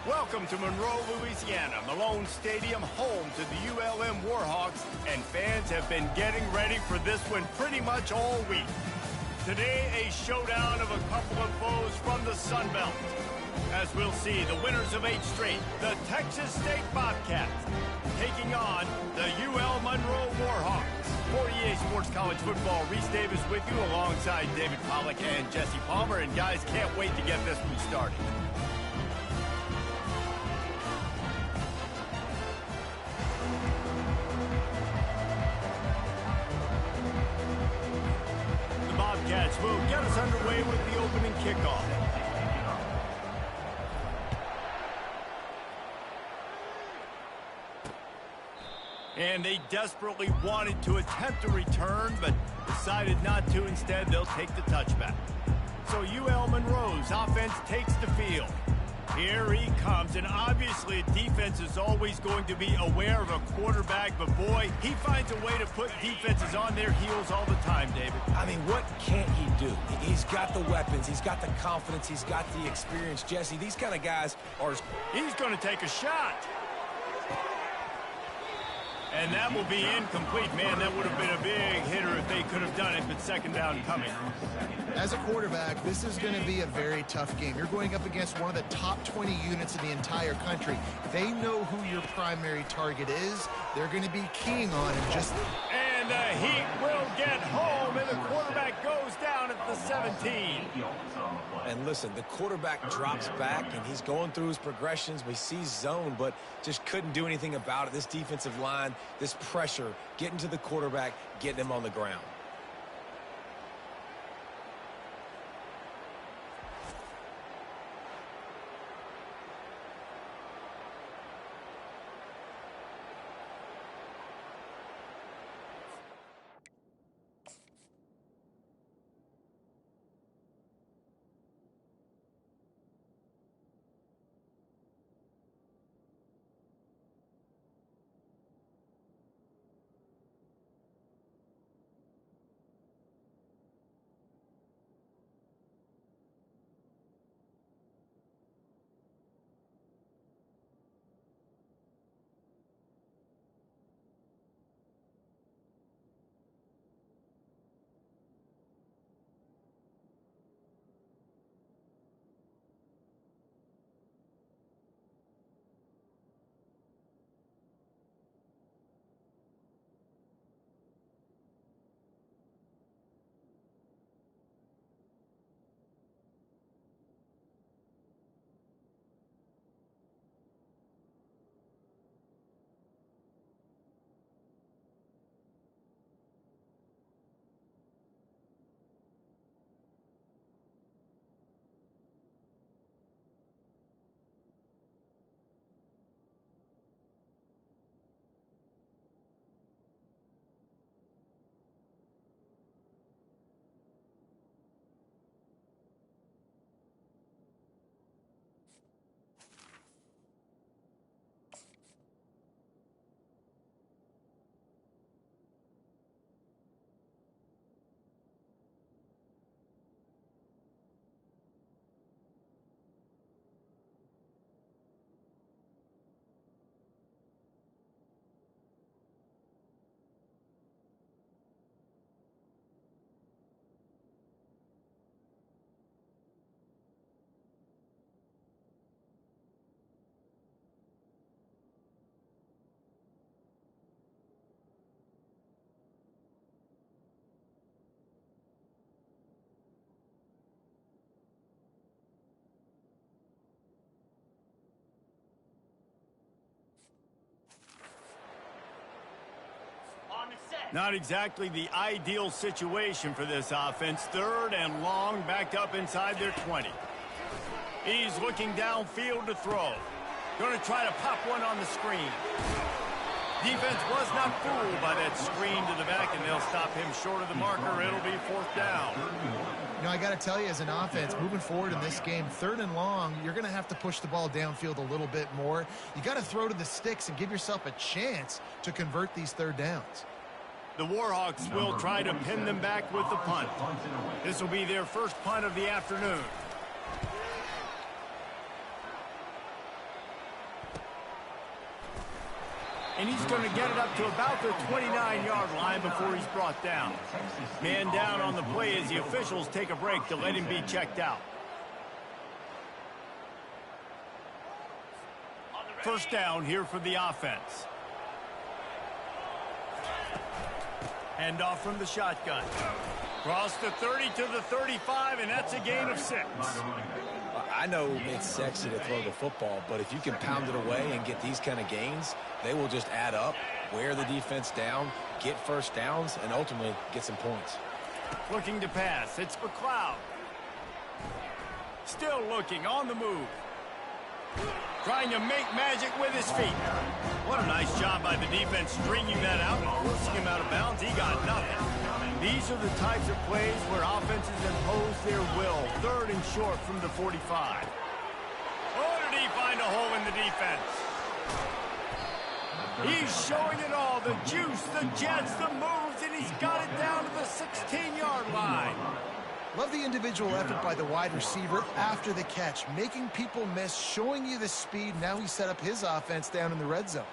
Welcome to Monroe, Louisiana, Malone Stadium, home to the ULM Warhawks, and fans have been getting ready for this one pretty much all week. Today, a showdown of a couple of foes from the Sun Belt. As we'll see, the winners of 8 straight, the Texas State Bobcats, taking on the UL Monroe Warhawks. For EA Sports College Football, Reese Davis with you alongside David Pollack and Jesse Palmer, and guys, can't wait to get this one started. The Bobcats will get us underway with the opening kickoff. And they desperately wanted to attempt a return, but decided not to. Instead, they'll take the touchback. So UL Monroe's offense takes the field. Here he comes, and obviously defense is always going to be aware of a quarterback, but boy, he finds a way to put defenses on their heels all the time, David. I mean, what can't he do? He's got the weapons, he's got the confidence, he's got the experience. Jesse, these kind of guys are... He's going to take a shot. And that will be incomplete. Man, that would have been a big hitter if they could have done it, but second down coming. As a quarterback, this is going to be a very tough game. You're going up against one of the top 20 units in the entire country. They know who your primary target is. They're going to be keying on him. And the Heat will get home, and the quarterback goes down at the 17. And listen, the quarterback drops back, and he's going through his progressions. We see zone, but just couldn't do anything about it. This defensive line, this pressure, getting to the quarterback, getting him on the ground. Not exactly the ideal situation for this offense. 3rd and long, backed up inside their 20. He's looking downfield to throw. Going to try to pop one on the screen. Defense was not fooled by that screen to the back, and they'll stop him short of the marker. It'll be 4th down. You know, I got to tell you, as an offense, moving forward in this game, 3rd and long, you're going to have to push the ball downfield a little bit more. You got to throw to the sticks and give yourself a chance to convert these 3rd downs. The Warhawks will try to pin them back with the punt. This will be their first punt of the afternoon. And he's going to get it up to about the 29-yard line before he's brought down. Man down on the play as the officials take a break to let him be checked out. First down here for the offense. Hand off from the shotgun. Cross the 30 to the 35, and that's a gain of 6. I know it's sexy to throw the football, but if you can pound it away and get these kind of gains, they will just add up, wear the defense down, get first downs, and ultimately get some points. Looking to pass. It's McLeod. Still looking on the move. Trying to make magic with his feet. What a nice job by the defense stringing that out and forcing him out of bounds. He got nothing. These are the types of plays where offenses impose their will. Third and short from the 45. Oh, did he find a hole in the defense? He's showing it all. The juice, the jets, the moves, and he's got it down to the 16-yard line. Love the individual effort by the wide receiver after the catch, making people miss, showing you the speed. Now he set up his offense down in the red zone.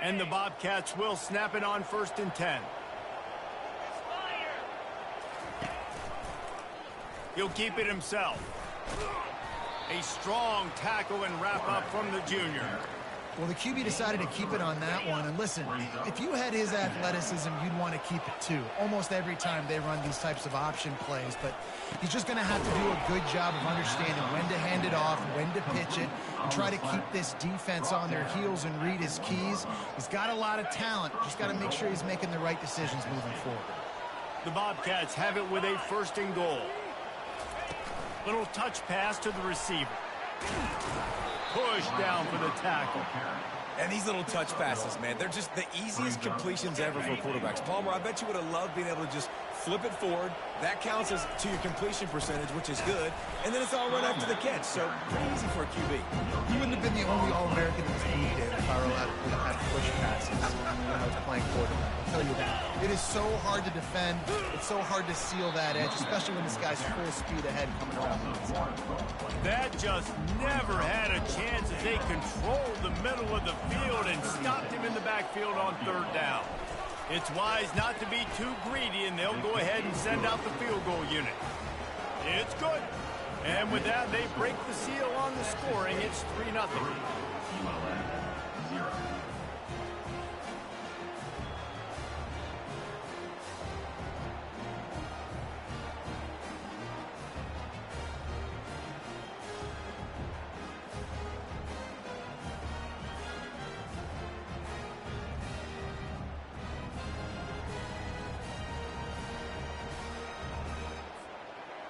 And the Bobcats will snap it on 1st and 10. He'll keep it himself. A strong tackle and wrap up from the junior. Well, the QB decided to keep it on that one. And listen, if you had his athleticism, you'd want to keep it too. Almost every time they run these types of option plays. But he's just going to have to do a good job of understanding when to hand it off, when to pitch it, and try to keep this defense on their heels and read his keys. He's got a lot of talent. Just got to make sure he's making the right decisions moving forward. The Bobcats have it with a 1st and goal. Little touch pass to the receiver. Push down for the tackle. And these little touch passes, man, they're just the easiest completions ever for quarterbacks. Palmer, I bet you would have loved being able to just flip it forward. That counts as to your completion percentage, which is good. And then it's all run after the catch. So pretty easy for a QB. He wouldn't have been the only All-American in this league, David, if I were allowed to have push passes when I was playing quarterback. I'll tell you that. It is so hard to defend. It's so hard to seal that edge, especially when this guy's full speed ahead coming around the inside. That just never had a chance as they controlled the middle of the field and stopped him in the backfield on 3rd down. It's wise not to be too greedy, and they'll go ahead and send out the field goal unit. It's good. And with that, they break the seal on the scoring. It's 3-0.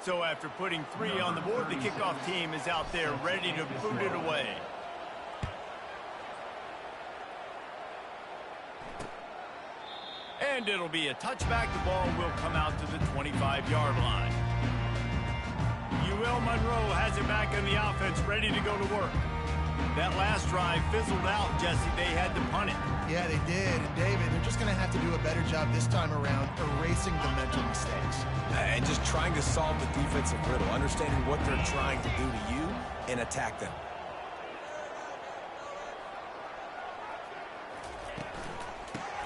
So after putting 3 on the board, the kickoff team is out there ready to boot it away. And it'll be a touchback. The ball will come out to the 25-yard line. UL Monroe has it back on the offense, ready to go to work. That last drive fizzled out, Jesse. They had to punt it. Yeah, they did. And David, they're just going to have to do a better job this time around erasing the mental mistakes. And just trying to solve the defensive riddle, understanding what they're trying to do to you and attack them.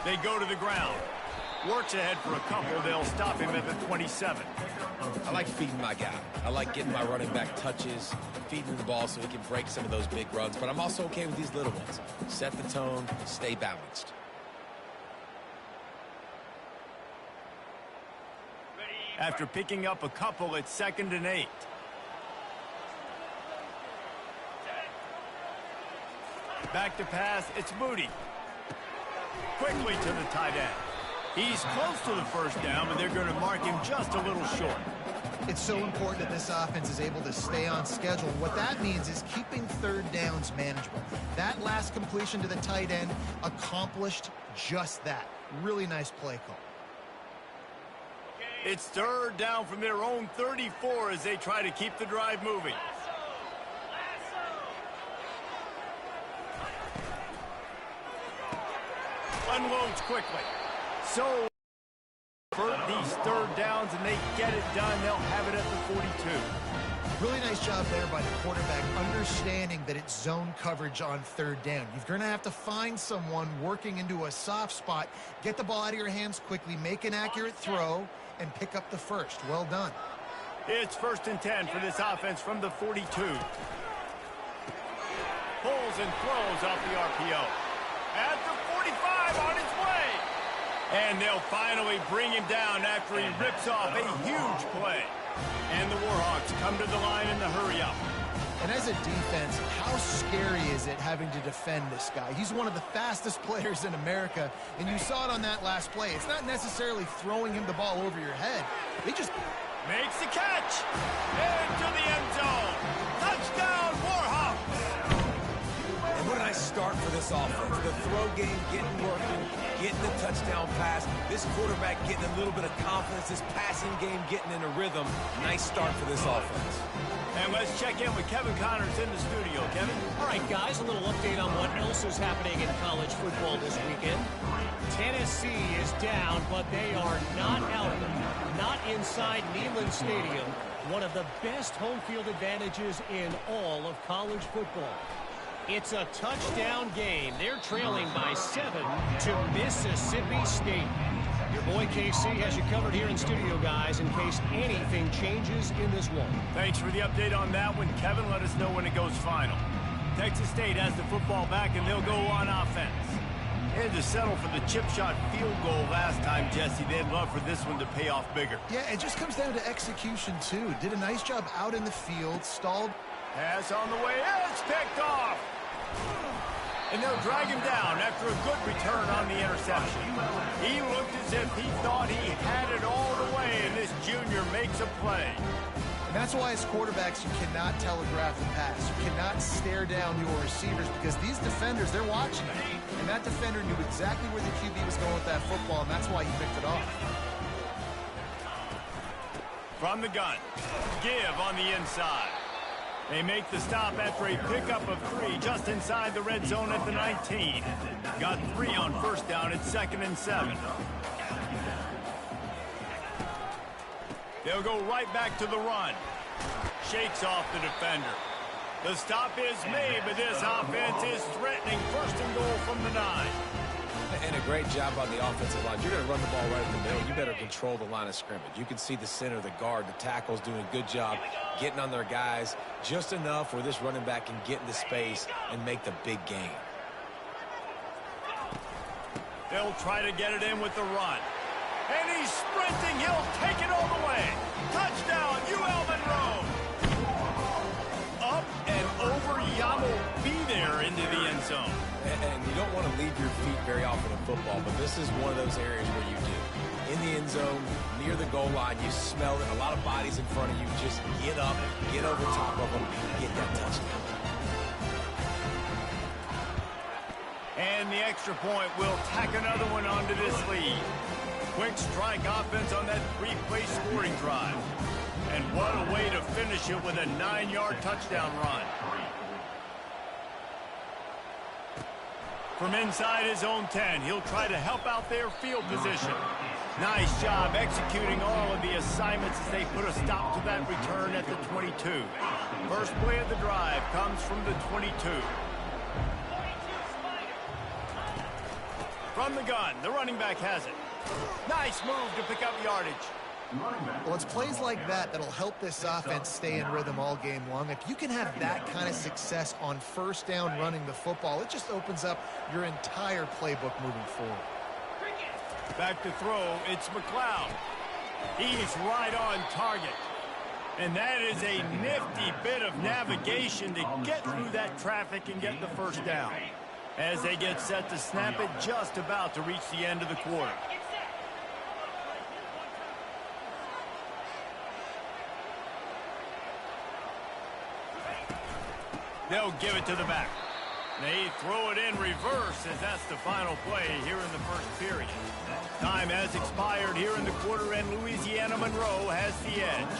They go to the ground. Works ahead for a couple. They'll stop him at the 27. I like feeding my guy. I like getting my running back touches, feeding him the ball so he can break some of those big runs. But I'm also okay with these little ones. Set the tone, stay balanced. After picking up a couple, it's 2nd and 8. Back to pass, it's Moody. Quickly to the tight end. He's close to the first down, but they're going to mark him just a little short. It's so important that this offense is able to stay on schedule. What that means is keeping third downs manageable. That last completion to the tight end accomplished just that. Really nice play call. It's third down from their own 34 as they try to keep the drive moving. Unloads quickly. So for these third downs, and they get it done. They'll have it at the 42. Really nice job there by the quarterback, understanding that it's zone coverage on third down. You're going to have to find someone working into a soft spot, get the ball out of your hands quickly, make an accurate throw, and pick up the first. Well done. It's 1st and 10 for this offense from the 42. Pulls and throws off the RPO. At the 45, on his way. And they'll finally bring him down after he rips off a huge play. And the Warhawks come to the line in the hurry-up. And as a defense, how scary is it having to defend this guy? He's one of the fastest players in America, and you saw it on that last play. It's not necessarily throwing him the ball over your head. He just makes the catch. Into the end zone. Touchdown, Warhawks. And what a nice start for this offense. The throw game getting working, getting the touchdown pass. This quarterback getting a little bit of confidence. This passing game getting in a rhythm. Nice start for this offense. And let's check in with Kevin Connors in the studio. Kevin? All right, guys, a little update on what else is happening in college football this weekend. Tennessee is down, but they are not out of it. Not inside Neyland Stadium, one of the best home field advantages in all of college football. It's a touchdown game. They're trailing by 7 to Mississippi State. Your boy KC has you covered here in studio, guys, in case anything changes in this one. Thanks for the update on that one, Kevin. Let us know when it goes final. Texas State has the football back, and they'll go on offense. They had to settle for the chip shot field goal last time, Jesse. They'd love for this one to pay off bigger. Yeah, it just comes down to execution, too. Did a nice job out in the field, stalled. Pass on the way. It's picked off. And they'll drag him down after a good return on the interception. He looked as if he thought he had it all the way, and this junior makes a play. And that's why as quarterbacks, you cannot telegraph the pass. You cannot stare down your receivers because these defenders, they're watching it. And that defender knew exactly where the QB was going with that football, and that's why he picked it off. From the gun, give on the inside. They make the stop after a pickup of 3 just inside the red zone at the 19. Got 3 on first down at 2nd and 7. They'll go right back to the run. Shakes off the defender. The stop is made, but this offense is threatening 1st and goal from the 9. And a great job on the offensive line. You're going to run the ball right in the middle. You better control the line of scrimmage. You can see the center, the guard, the tackles doing a good job getting on their guys just enough where this running back can get into space and make the big gain. They'll try to get it in with the run. And he's sprinting. He'll take it all the way. Touchdown, UL Monroe. Up and over. Yamo be there into the end zone. And you don't want to leave your feet very often in football, but this is one of those areas where you do. In the end zone, near the goal line, you smell it. A lot of bodies in front of you. Just get up, get over top of them, get that touchdown. And the extra point will tack another one onto this lead. Quick strike offense on that 3-play scoring drive. And what a way to finish it with a 9-yard touchdown run. From inside his own 10, he'll try to help out their field position. Nice job executing all of the assignments as they put a stop to that return at the 22. First play of the drive comes from the 22. From the gun, the running back has it. Nice move to pick up yardage. Well, it's plays like that that'll help this offense stay in rhythm all game long. If you can have that kind of success on first down running the football, it just opens up your entire playbook moving forward. Back to throw, it's McLeod. He's right on target. And that is a nifty bit of navigation to get through that traffic and get the first down. as they get set to snap it just about to reach the end of the quarter. They'll give it to the back. They throw it in reverse as that's the final play here in the first period. Time has expired here in the quarter, and Louisiana Monroe has the edge.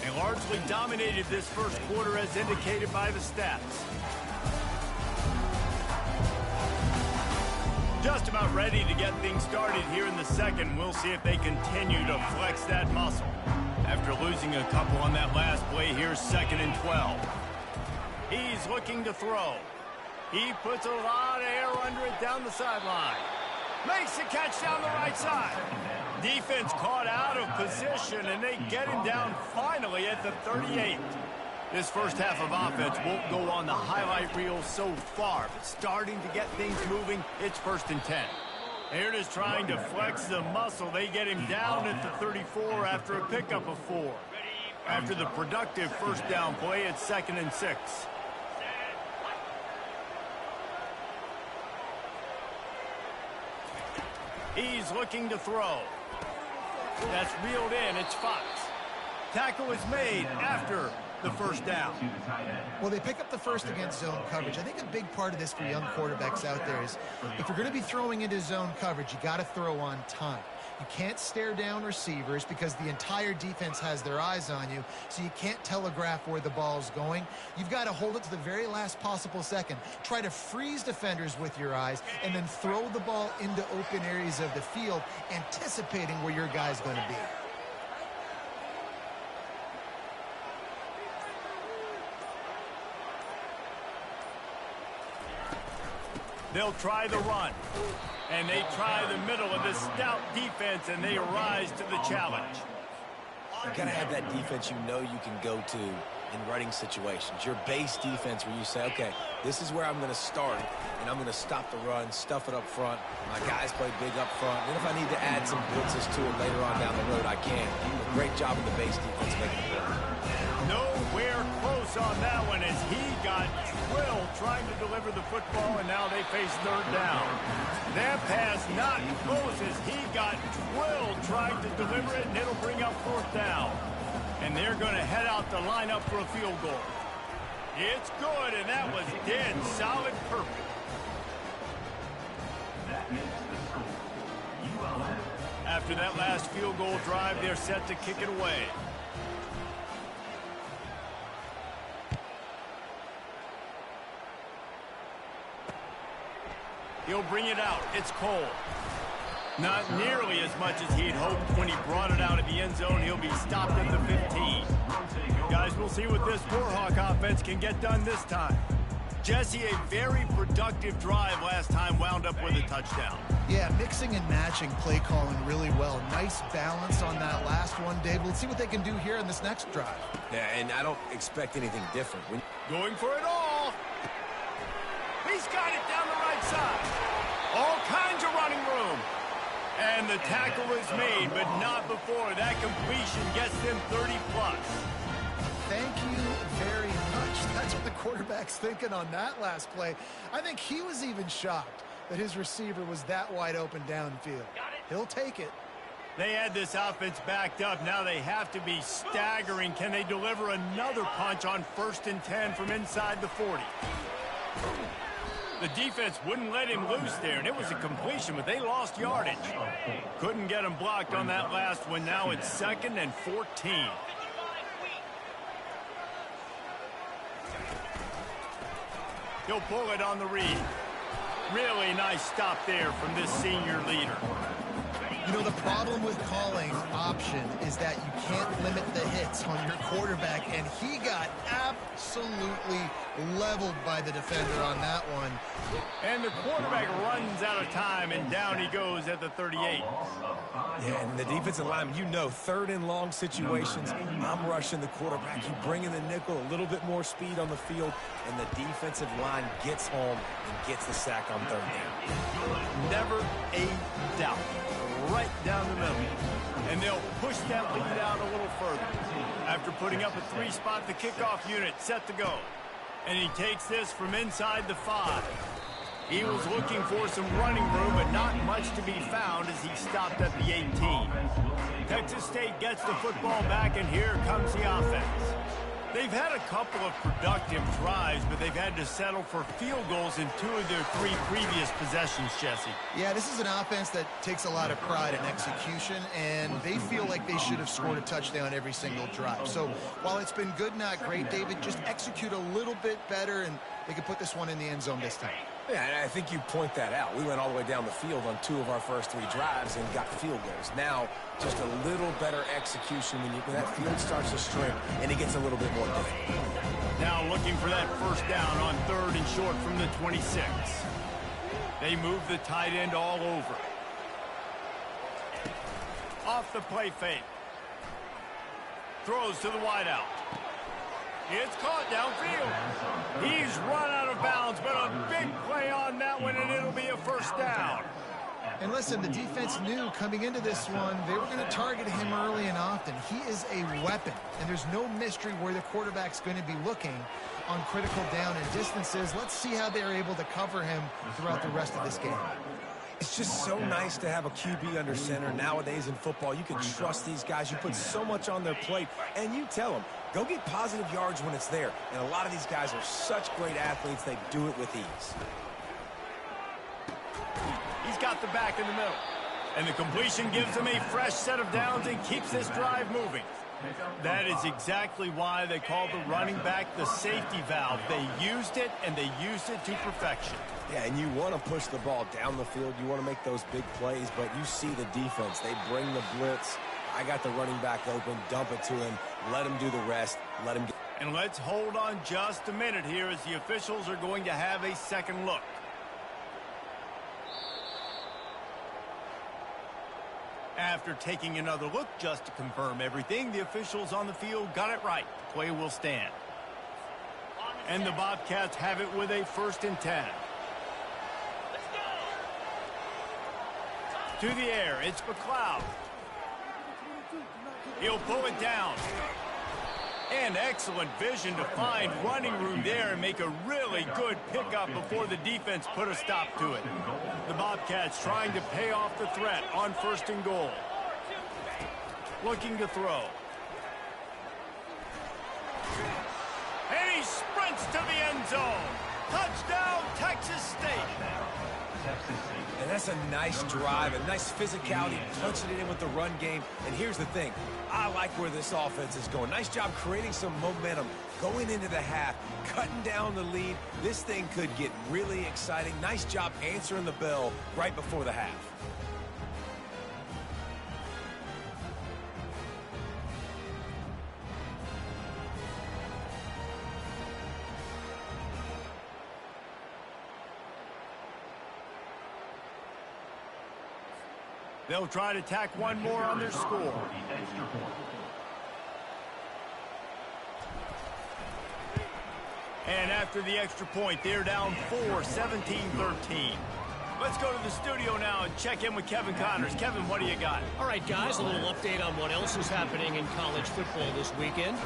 They largely dominated this first quarter as indicated by the stats. Just about ready to get things started here in the second. We'll see if they continue to flex that muscle. After losing a couple on that last play, here's 2nd and 12. He's looking to throw. He puts a lot of air under it down the sideline. Makes the catch down the right side. Defense caught out of position, and they get him down finally at the 38. This first half of offense won't go on the highlight reel so far, but starting to get things moving, it's 1st and 10. They're just trying to flex the muscle. They get him down at the 34 after a pickup of 4. After the productive first down play, it's 2nd and 6. He's looking to throw. That's reeled in. It's Fox. Tackle is made after the first down. Well, they pick up the first against zone coverage. I think a big part of this for young quarterbacks out there is if you're going to be throwing into zone coverage, you got to throw on time. You can't stare down receivers because the entire defense has their eyes on you, so you can't telegraph where the ball's going. You've got to hold it to the very last possible second. Try to freeze defenders with your eyes and then throw the ball into open areas of the field, anticipating where your guy's going to be. They'll try the run. And they try the middle of this stout defense, and they rise to the challenge. You got to have that defense you know you can go to in running situations. Your base defense where you say, okay, this is where I'm going to start, and I'm going to stop the run, stuff it up front. My guys play big up front. And if I need to add some blitzes to it later on down the road, I can. A great job of the base defense making it work. Nowhere close on that one as he got drilled trying to deliver the football, and now they face 3rd down. That pass not close as he got drilled trying to deliver it, and it'll bring up 4th down. And they're going to head out the lineup for a field goal. It's good, and that was dead solid perfect. After that last field goal drive, they're set to kick it away. He'll bring it out. It's Cole. Not nearly as much as he'd hoped when he brought it out of the end zone. He'll be stopped at the 15. Guys, we'll see what this Warhawk offense can get done this time. Jesse, a very productive drive last time, wound up with a touchdown. Yeah, mixing and matching play calling really well. Nice balance on that last one, Dave. Let's see what they can do here in this next drive. Yeah, and I don't expect anything different. Going for it all. He's got it down the right side. All kinds of running room. And the tackle is made, but not before. That completion gets them 30+. Thank you very much. That's what the quarterback's thinking on that last play. I think he was even shocked that his receiver was that wide open downfield. He'll take it. They had this offense backed up. Now they have to be staggering. Can they deliver another punch on 1st and 10 from inside the 40? The defense wouldn't let him loose there, and it was a completion, but they lost yardage. Couldn't get him blocked on that last one. Now it's 2nd and 14. He'll pull it on the read. Really nice stop there from this senior leader. You know, the problem with calling option is that you can't limit the hits on your quarterback, and he got absolutely leveled by the defender on that one. And the quarterback runs out of time, and down he goes at the 38. Yeah, and the defensive lineman, you know, 3rd and long situations, I'm rushing the quarterback. You bring in the nickel, a little bit more speed on the field, and the defensive line gets home and gets the sack on 3rd down. Never a doubt. Right down the middle. And they'll push that lead out a little further. After putting up a 3-spot, the kickoff unit set to go. And he takes this from inside the 5. He was looking for some running room, but not much to be found as he stopped at the 18. Texas State gets the football back, and here comes the offense. They've had a couple of productive drives, but they've had to settle for field goals in 2 of their 3 previous possessions, Jesse. Yeah, this is an offense that takes a lot of pride in execution, and they feel like they should have scored a touchdown every single drive. So while it's been good, not great, David, just execute a little bit better, and they can put this one in the end zone this time. Yeah, and I think you point that out. We went all the way down the field on 2 of our first 3 drives and got field goals. Now, just a little better execution when that field starts to shrink and it gets a little bit more difficult. Now looking for that first down on 3rd and short from the 26. They move the tight end all over. Off the play fake. Throws to the wideout. It's caught downfield. He's run out of bounds, but a big play on that one, and it'll be a first down. And listen, the defense knew coming into this one, they were going to target him early and often. He is a weapon, and there's no mystery where the quarterback's going to be looking on critical down and distances. Let's see how they're able to cover him throughout the rest of this game. It's just so nice to have a QB under center. Nowadays in football, you can trust these guys. You put so much on their plate, and you tell them, go get positive yards when it's there. And a lot of these guys are such great athletes, they do it with ease. He's got the back in the middle. And the completion gives him a fresh set of downs and keeps this drive moving. That is exactly why they call the running back the safety valve. They used it, and they used it to perfection. Yeah, and you want to push the ball down the field. You want to make those big plays, but you see the defense. They bring the blitz. I got the running back open. Dump it to him. Let him do the rest. Let him get. And let's hold on just a minute here as the officials are going to have a second look. After taking another look just to confirm everything, the officials on the field got it right. The play will stand. And the Bobcats have it with a 1st and 10. To the air, it's McLeod. He'll pull it down. And excellent vision to find running room there and make a really good pickup before the defense put a stop to it. The Bobcats trying to pay off the threat on 1st and goal. Looking to throw. And he sprints to the end zone. Touchdown, Texas State. And that's a nice drive, a nice physicality, punching it in with the run game. And here's the thing. I like where this offense is going. Nice job creating some momentum going into the half, cutting down the lead. This thing could get really exciting. Nice job answering the bell right before the half. They'll try to tack one more on their score. And after the extra point, they're down 4, 17-13. Let's go to the studio now and check in with Kevin Connors. Kevin, what do you got? All right, guys, a little update on what else is happening in college football this weekend.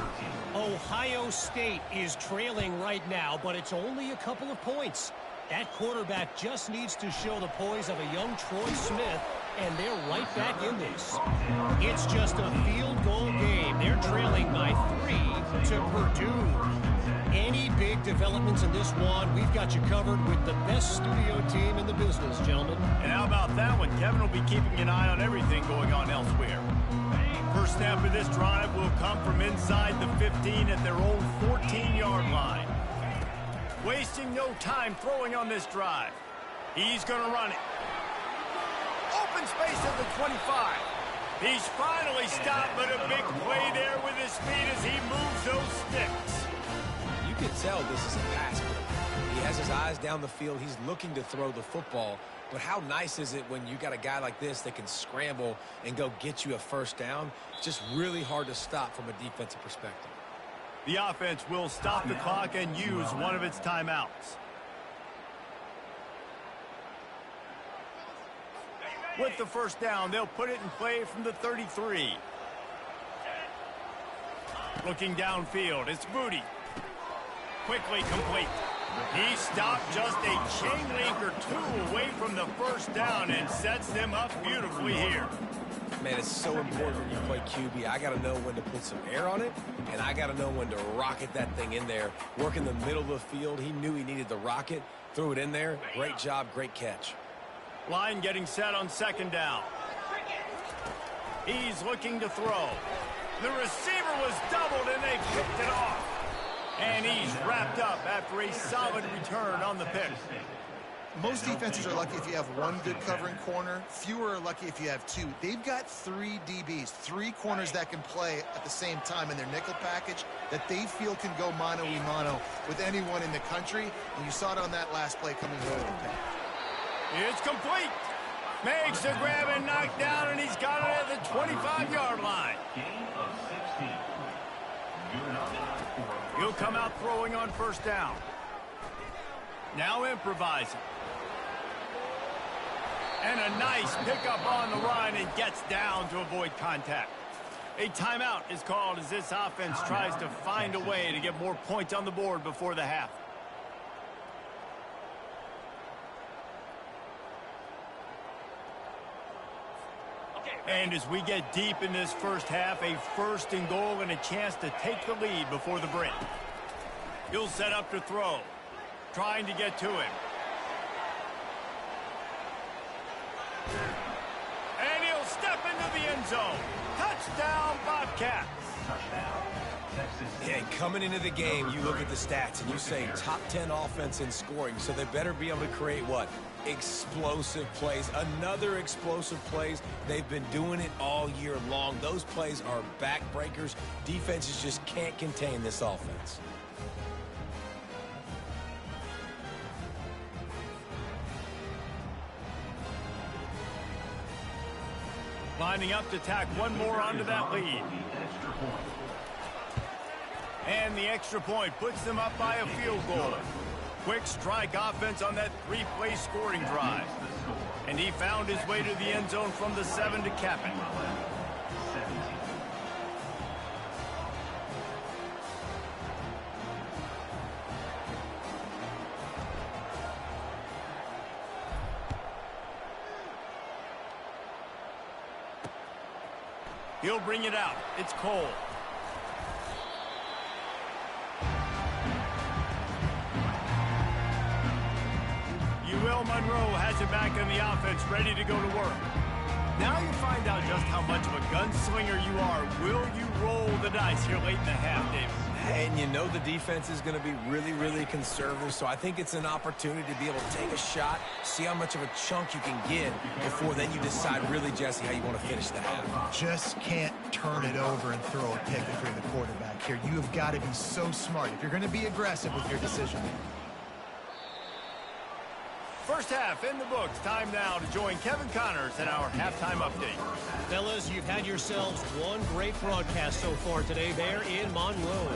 Ohio State is trailing right now, but it's only a couple of points. That quarterback just needs to show the poise of a young Troy Smith, and they're right back in this. It's just a field goal game. They're trailing by 3 to Purdue. Any big developments in this one, we've got you covered with the best studio team in the business, gentlemen. And how about that one? Kevin will be keeping an eye on everything going on elsewhere. First snap of this drive will come from inside the 15 at their own 14-yard line. Wasting no time throwing on this drive. He's going to run it. Open space at the 25. He's finally stopped, but a big play there with his feet as he moves those sticks. You can tell this is a pass play. He has his eyes down the field. He's looking to throw the football. But how nice is it when you got a guy like this that can scramble and go get you a first down? It's just really hard to stop from a defensive perspective. The offense will stop the clock and use one of its timeouts. With the first down, they'll put it in play from the 33. Looking downfield, it's Booty. Quickly complete. He stopped just a chain link or two away from the first down and sets them up beautifully here. Man, it's so important when you play QB. I got to know when to put some air on it, and I got to know when to rocket that thing in there. Work in the middle of the field. He knew he needed the rocket. Threw it in there. Great job, great catch. Line getting set on second down. He's looking to throw. The receiver was doubled, and they picked it off. And he's wrapped up after a solid return on the pick. Most defenses are lucky if you have one good covering corner. Fewer are lucky if you have two. They've got 3 DBs, 3 corners that can play at the same time in their nickel package that they feel can go mano-a-mano with anyone in the country. And you saw it on that last play coming over the pick. It's complete. Makes the grab and knock down, and he's got it at the 25-yard line. He'll come out throwing on first down. Now improvising. And a nice pickup on the run and gets down to avoid contact. A timeout is called as this offense tries to find a way to get more points on the board before the half. And as we get deep in this first half, a first and goal and a chance to take the lead before the break. He'll set up to throw, trying to get to him. And he'll step into the end zone. Touchdown, Bobcats. Yeah, coming into the game, you look at the stats and you say top 10 offense in scoring, so they better be able to create what? Explosive plays. Another explosive plays. They've been doing it all year long. Those plays are backbreakers. Defenses just can't contain this offense. Lining up to tack one more onto that lead. And the extra point puts them up by a field goal. Quick strike offense on that 3-play scoring drive. And he found his way to the end zone from the 7 to cap it. He'll bring it out. It's Cole. Monroe has it back in the offense, ready to go to work. Now you find out just how much of a gunslinger you are. Will you roll the dice here late in the half, David? And you know the defense is going to be really, really conservative, so I think it's an opportunity to be able to take a shot, see how much of a chunk you can get before then you decide really, Jesse, how you want to finish the half. Just can't turn it over and throw a pick if you're the quarterback here. You have got to be so smart if you're going to be aggressive with your decision. First half in the books. Time now to join Kevin Connors in our halftime update. Fellas, you've had yourselves one great broadcast so far today there in Monroe.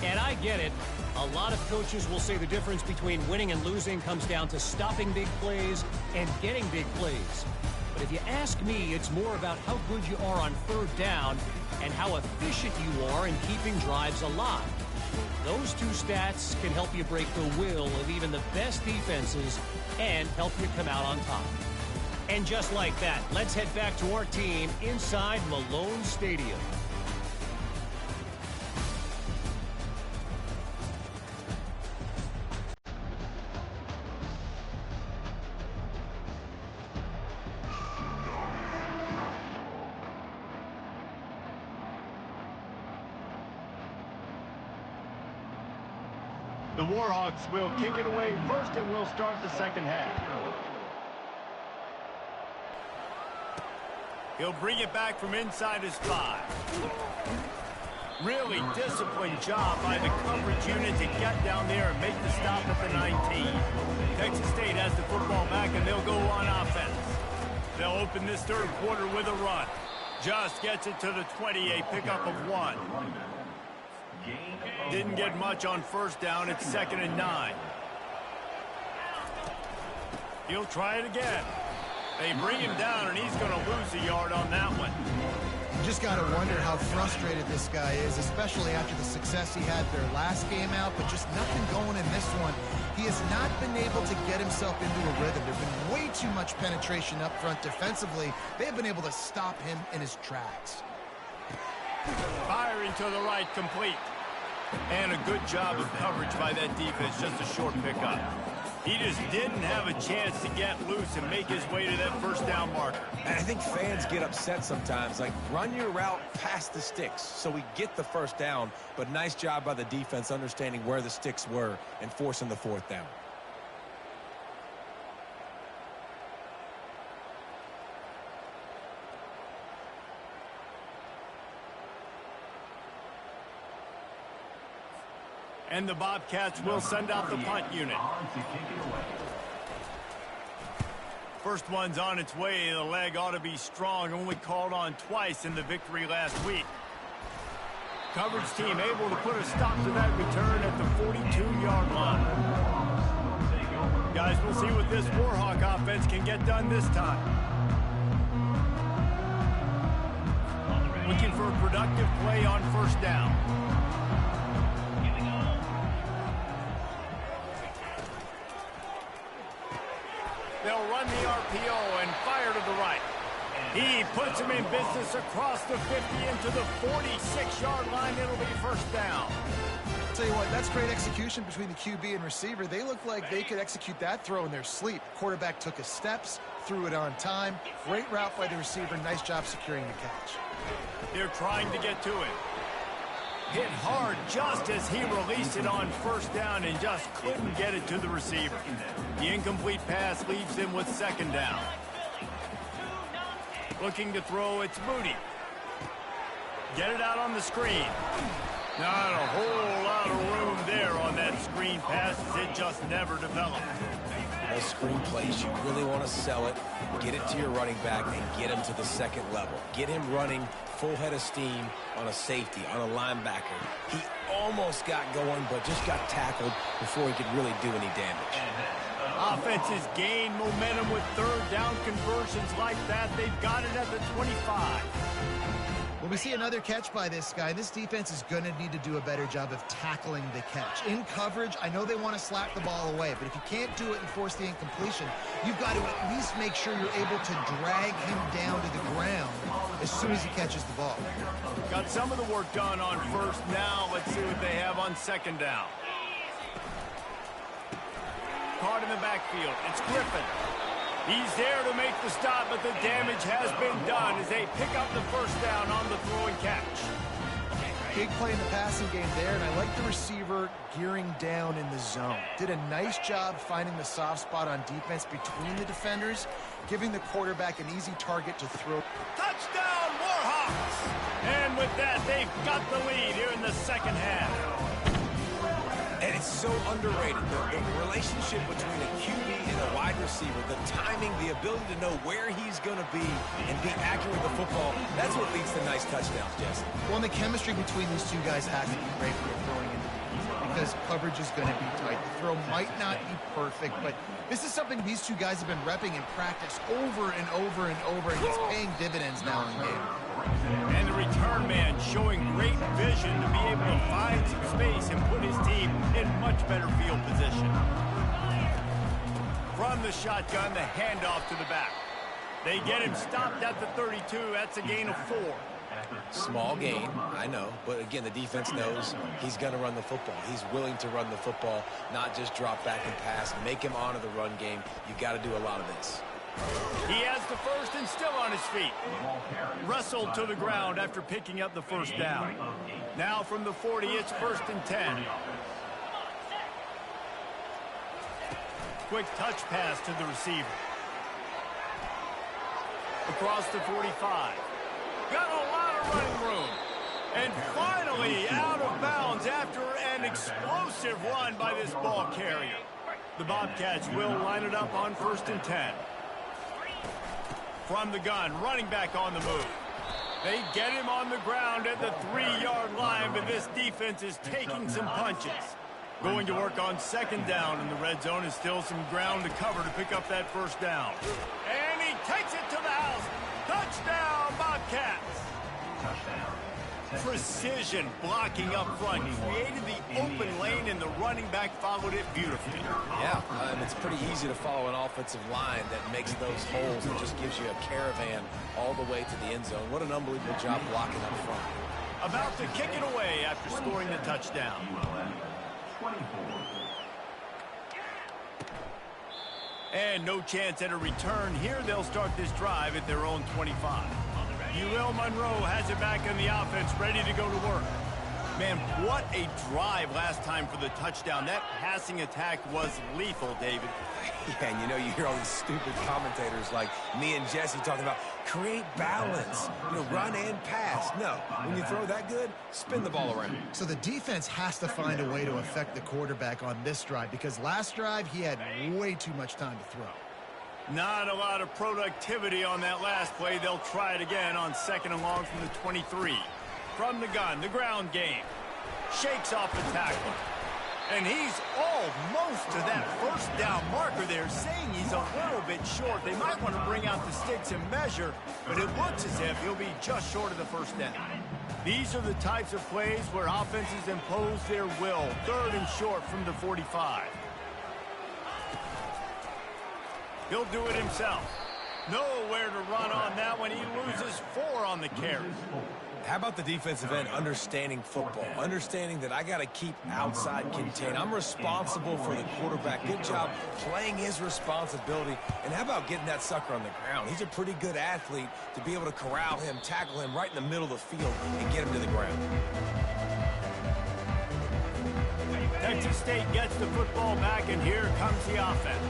And I get it. A lot of coaches will say the difference between winning and losing comes down to stopping big plays and getting big plays. But if you ask me, it's more about how good you are on third down and how efficient you are in keeping drives alive. Those two stats can help you break the will of even the best defenses and help you come out on top. And just like that, let's head back to our team inside Malone Stadium. The Warhawks will kick it away first, and we'll start the second half. He'll bring it back from inside his 5. Really disciplined job by the coverage unit to get down there and make the stop at the 19. Texas State has the football back, and they'll go on offense. They'll open this third quarter with a run. Just gets it to the 20, a pickup of 1. Didn't get much on first down. It's 2nd and 9. He'll try it again. They bring him down, and he's going to lose a yard on that one. You just got to wonder how frustrated this guy is, especially after the success he had their last game out, but just nothing going in this one. He has not been able to get himself into a rhythm. There's been way too much penetration up front defensively. They've been able to stop him in his tracks. Firing to the right, complete. And a good job of coverage by that defense, just a short pickup. He just didn't have a chance to get loose and make his way to that first down marker. And I think fans get upset sometimes, like run your route past the sticks so we get the first down, but nice job by the defense understanding where the sticks were and forcing the fourth down. And the Bobcats will send out the punt unit. First one's on its way. The leg ought to be strong. Only called on twice in the victory last week. Coverage team able to put a stop to that return at the 42-yard line. Guys, we'll see what this Warhawk offense can get done this time. Looking for a productive play on first down. They'll run the RPO and fire to the right. He puts him in business across the 50 into the 46-yard line. It'll be first down. I'll tell you what, that's great execution between the QB and receiver. They look like they could execute that throw in their sleep. Quarterback took his steps, threw it on time. Great route by the receiver. Nice job securing the catch. They're trying to get to it. Hit hard just as he released it on first down and just couldn't get it to the receiver. The incomplete pass leaves him with second down. Looking to throw, it's Moody. Get it out on the screen. Not a whole lot of room there on that screen pass. It just never developed. Those screen plays, you really want to sell it, get it to your running back, and get him to the second level. Get him running full head of steam on a safety, on a linebacker. He almost got going, but just got tackled before he could really do any damage. Offenses gain momentum with third down conversions like that. They've got it at the 25. When we see another catch by this guy, this defense is going to need to do a better job of tackling the catch. In coverage, I know they want to slap the ball away, but if you can't do it and force the incompletion, you've got to at least make sure you're able to drag him down to the ground as soon as he catches the ball. Got some of the work done on first. Now let's see what they have on second down. Caught in the backfield. It's Griffin. He's there to make the stop, but the damage has been done as they pick up the first down on the throw and catch. Big play in the passing game there, and I like the receiver gearing down in the zone. Did a nice job finding the soft spot on defense between the defenders, giving the quarterback an easy target to throw. Touchdown, Warhawks! And with that, they've got the lead here in the second half. And it's so underrated, the relationship between a QB and a wide receiver, the timing, the ability to know where he's going to be and be accurate with the football, that's what leads to nice touchdowns, Jesse. Well, and the chemistry between these two guys has to be great when you're throwing into the end zone because coverage is going to be tight. The throw might not be perfect, but this is something these two guys have been repping in practice over and over and over, and it's paying dividends now in the game. And the return man showing great vision to be able to find some space and put his team in much better field position. From the shotgun, the handoff to the back. They get him stopped at the 32. That's a gain of 4. Small gain, I know, but again, the defense knows he's going to run the football. He's willing to run the football, not just drop back and pass, make him honor the run game. You got to do a lot of this. He has the first and still on his feet. Wrestled to the ground after picking up the first down. Now from the 40, it's first and 10. Quick touch pass to the receiver. Across the 45. Got a lot of running room. And finally out of bounds after an explosive run by this ball carrier. The Bobcats will line it up on first and 10. From the gun, running back on the move. They get him on the ground at the 3-yard line, but this defense is taking some punches. Going to work on second down in the red zone, is still some ground to cover to pick up that first down. And he takes it to the house. Touchdown, Bobcats. Precision blocking up front. Created the open lane, and the running back followed it beautifully. Yeah, it's pretty easy to follow an offensive line that makes those holes and just gives you a caravan all the way to the end zone. What an unbelievable job blocking up front. About to kick it away after scoring the touchdown. And no chance at a return here. They'll start this drive at their own 25. UL Monroe has it back in the offense, ready to go to work. Man, what a drive last time for the touchdown. That passing attack was lethal, David. Yeah, and you know, you hear all these stupid commentators like me and Jesse talking about create balance, run and pass. No, when you throw that good, spin the ball around. So the defense has to find a way to affect the quarterback on this drive, because last drive he had way too much time to throw. Not a lot of productivity on that last play. They'll try it again on 2nd and long from the 23. From the gun, the ground game. Shakes off the tackler. And he's almost to that first down marker there, saying he's a little bit short. They might want to bring out the sticks and measure, but it looks as if he'll be just short of the first down. These are the types of plays where offenses impose their will. 3rd and short from the 45. He'll do it himself. Nowhere to run on that one. He loses 4 on the carry. How about the defensive end understanding football, understanding that I got to keep outside contain. I'm responsible for the quarterback. Good job playing his responsibility. And how about getting that sucker on the ground? He's a pretty good athlete to be able to corral him, tackle him right in the middle of the field, and get him to the ground. Texas State gets the football back, and here comes the offense.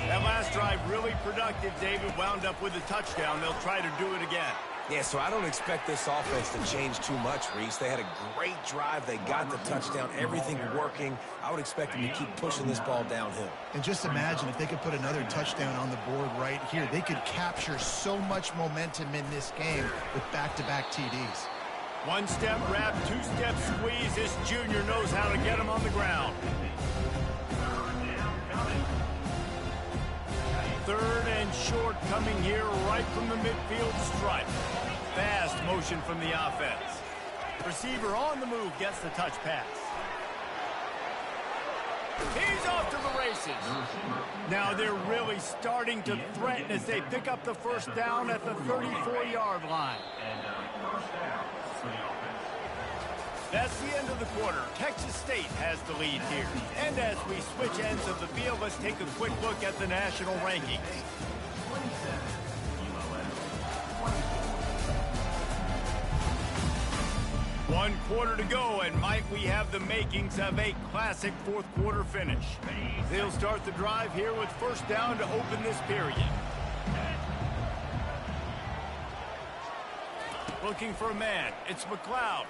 That last drive really productive. David wound up with a touchdown. They'll try to do it again. Yeah, so I don't expect this offense to change too much, Reese. They had a great drive. They got the touchdown. Everything working. I would expect them to keep pushing this ball downhill. And just imagine if they could put another touchdown on the board right here. They could capture so much momentum in this game with back-to-back TDs. 1-step grab, 2-step squeeze. This junior knows how to get him on the ground. 3rd and short coming here right from the midfield stripe. Fast motion from the offense. Receiver on the move gets the touch pass. He's off to the races. Now they're really starting to threaten as they pick up the first down at the 34-yard line. That's the end of the quarter. Texas State has the lead here. And as we switch ends of the field, let's take a quick look at the national rankings. One quarter to go, and might we have the makings of a classic fourth quarter finish. They'll start the drive here with first down to open this period. Looking for a man. It's McLeod.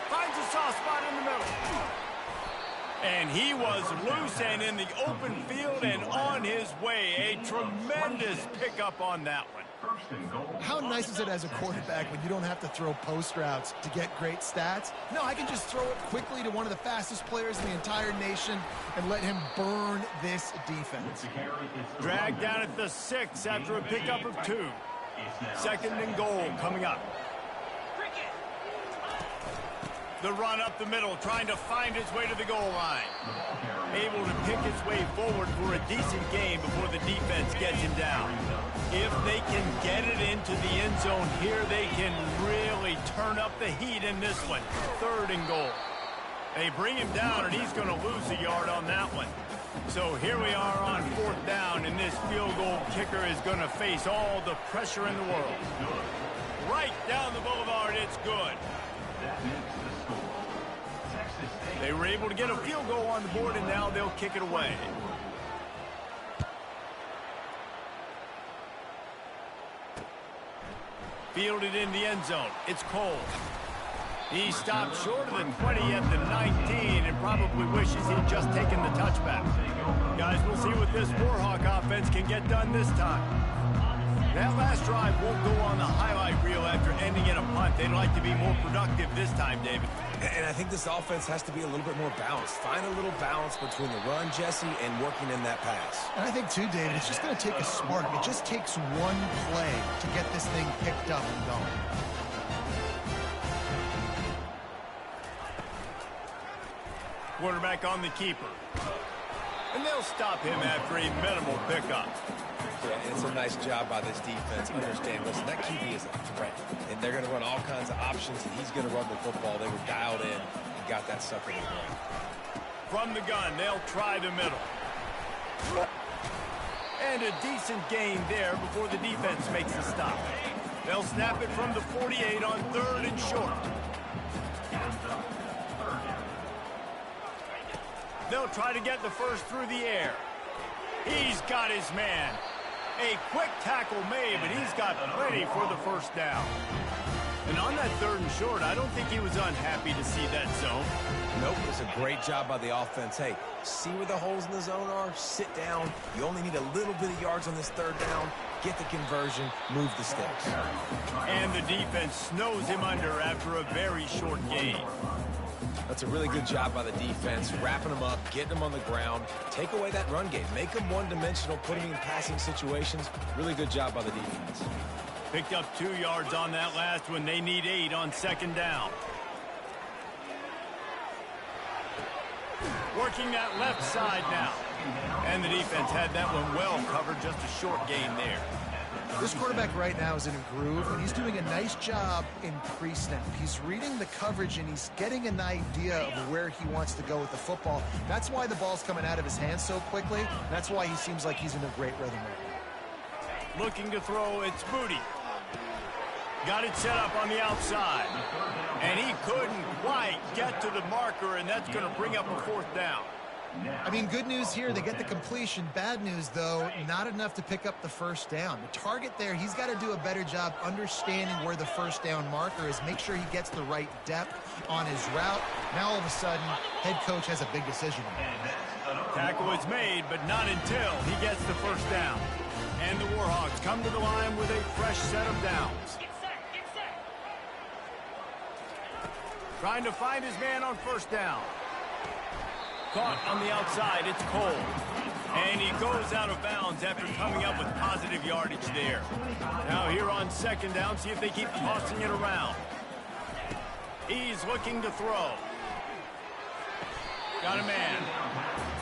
Finds a soft spot in the middle. And he was loose and in the open field and on his way. A tremendous pickup on that one. How nice is it as a quarterback when you don't have to throw post routes to get great stats? No, I can just throw it quickly to one of the fastest players in the entire nation and let him burn this defense. Dragged down at the 6 after a pickup of 2. 2nd and goal coming up. The run up the middle, trying to find its way to the goal line. Able to pick its way forward for a decent game before the defense gets him down. If they can get it into the end zone here, they can really turn up the heat in this one. 3rd and goal. They bring him down, and he's going to lose a yard on that one. So here we are on 4th down, and this field goal kicker is going to face all the pressure in the world. Right down the boulevard, it's good. They were able to get a field goal on the board, and now they'll kick it away. Fielded in the end zone. It's Cole. He stopped short of the 20 at the 19 and probably wishes he'd just taken the touchback. Guys, we'll see what this Warhawk offense can get done this time. That last drive won't go on the highlight reel after ending in a punt. They'd like to be more productive this time, David. And I think this offense has to be a little bit more balanced. Find a little balance between the run, Jesse, and working in that pass. And I think, too, David, it's just going to take a spark. It just takes one play to get this thing picked up and going. Quarterback on the keeper. And they'll stop him after a minimal pickup. Yeah, it's a nice job by this defense. Understand, listen, that QB is a threat. And they're going to run all kinds of options, and he's going to run the football. They were dialed in and got that sucker to run. From the gun, they'll try the middle. And a decent gain there before the defense makes a stop. They'll snap it from the 48 on 3rd and short. They'll try to get the first through the air. He's got his man. A quick tackle made, but he's got plenty for the first down. And on that 3rd and short, I don't think he was unhappy to see that zone. Nope, it was a great job by the offense. Hey, see where the holes in the zone are? Sit down. You only need a little bit of yards on this 3rd down. Get the conversion, move the sticks. And the defense snows him under after a very short gain. That's a really good job by the defense, wrapping them up, getting them on the ground. Take away that run game. Make them one-dimensional, put them in passing situations. Really good job by the defense. Picked up 2 yards on that last one. They need 8 on 2nd down. Working that left side now. And the defense had that one well covered, just a short gain there. This quarterback right now is in a groove, and he's doing a nice job in pre-snap. He's reading the coverage, and he's getting an idea of where he wants to go with the football. That's why the ball's coming out of his hands so quickly. That's why he seems like he's in a great rhythm right now. Looking to throw, it's Booty. Got it set up on the outside. And he couldn't quite get to the marker, and that's going to bring up a 4th down. I mean, good news here, they get the completion. Bad news, though, not enough to pick up the first down. The target there, he's got to do a better job understanding where the first down marker is, make sure he gets the right depth on his route. Now, all of a sudden, head coach has a big decision. Tackle is made, but not until he gets the first down. And the Warhawks come to the line with a fresh set of downs. Trying to find his man on first down. Caught on the outside, it's Cole. And he goes out of bounds after coming up with positive yardage there. Now here on 2nd down, see if they keep tossing it around. He's looking to throw. Got a man.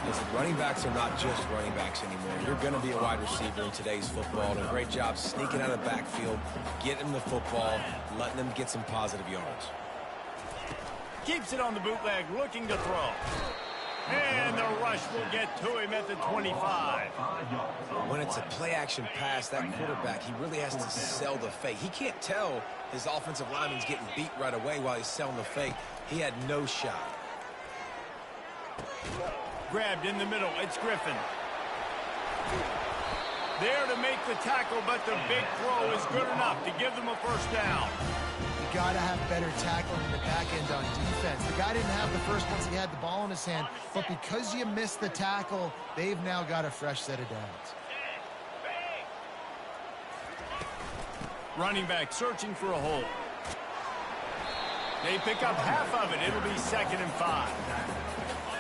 Listen, running backs are not just running backs anymore. You're going to be a wide receiver in today's football. And a great job sneaking out of the backfield, getting the football, letting them get some positive yards. Keeps it on the bootleg, looking to throw. And the rush will get to him at the 25. When it's a play-action pass, that quarterback, he really has to sell the fake. He can't tell his offensive lineman's getting beat right away while he's selling the fake. He had no shot. Grabbed in the middle, it's Griffin. There to make the tackle, but the big throw is good enough to give them a first down. You got to have better tackling in the back end on defense. The guy didn't have the first once he had the ball in his hand, but because you missed the tackle, they've now got a fresh set of downs. Running back searching for a hole. They pick up half of it. It'll be 2nd and 5.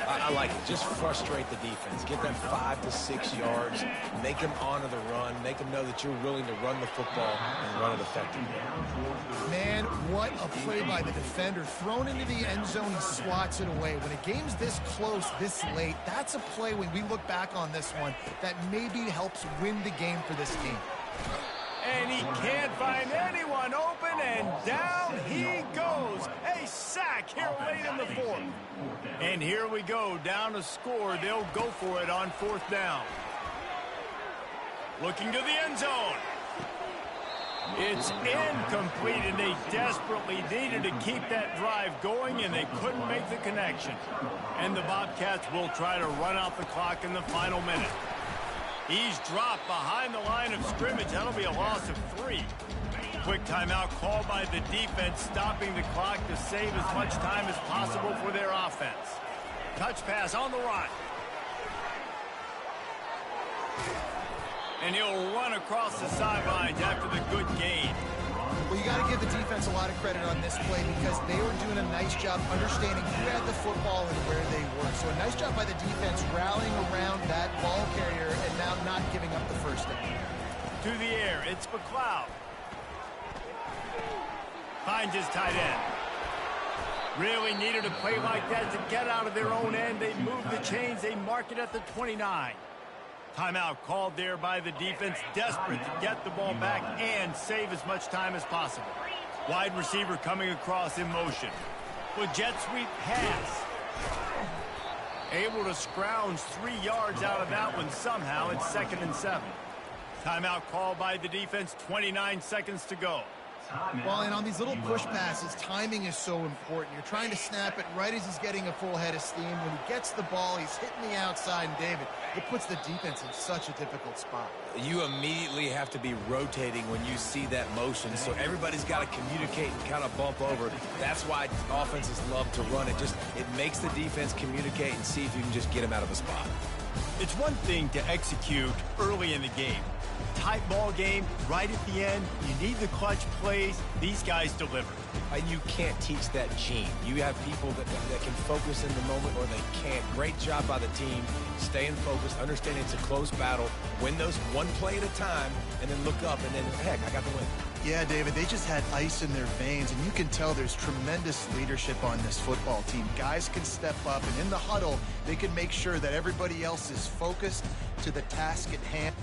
I like it. Just frustrate the defense. Get them 5 to 6 yards. Make them honor the run. Make them know that you're willing to run the football and run it effectively. Man, what a play by the defender. Thrown into the end zone, he swats it away. When a game's this close, this late, that's a play when we look back on this one that maybe helps win the game for this team. And he can't find anyone open, and down he goes. A sack here late in the 4th. And here we go, down a score. They'll go for it on 4th down. Looking to the end zone. It's incomplete, and they desperately needed to keep that drive going, and they couldn't make the connection. And the Bobcats will try to run out the clock in the final minute. He's dropped behind the line of scrimmage. That'll be a loss of 3. Quick timeout called by the defense, stopping the clock to save as much time as possible for their offense. Touch pass on the run. And he'll run across the sidelines after the good gain. Well, you got to give the defense a lot of credit on this play because they were doing a nice job understanding who had the football and where they were. So a nice job by the defense rallying around that ball carrier and now not giving up the first down. To the air, it's McLeod. Finds his tight end. Really needed a play like that to get out of their own end. They move the chains. They mark it at the 29. Timeout called there by the defense, desperate to get the ball back and save as much time as possible. Wide receiver coming across in motion. With jet sweep pass. Able to scrounge 3 yards out of that one somehow. It's 2nd and 7. Timeout called by the defense, 29 seconds to go. Well, and on these little push passes, timing is so important. You're trying to snap it right as he's getting a full head of steam. When he gets the ball, he's hitting the outside, and David, it puts the defense in such a difficult spot. You immediately have to be rotating when you see that motion, so everybody's got to communicate and kind of bump over. That's why offenses love to run it. It makes the defense communicate and see if you can just get him out of a spot. It's one thing to execute early in the game. Tight ball game, right at the end, you need the clutch plays. These guys deliver. You can't teach that gene. You have people that can focus in the moment or they can't. Great job by the team, staying focused, understanding it's a close battle, win those one play at a time, and then look up and then, heck, I got the win. Yeah, David, they just had ice in their veins, and you can tell there's tremendous leadership on this football team. Guys can step up, and in the huddle, they can make sure that everybody else is focused to the task at hand.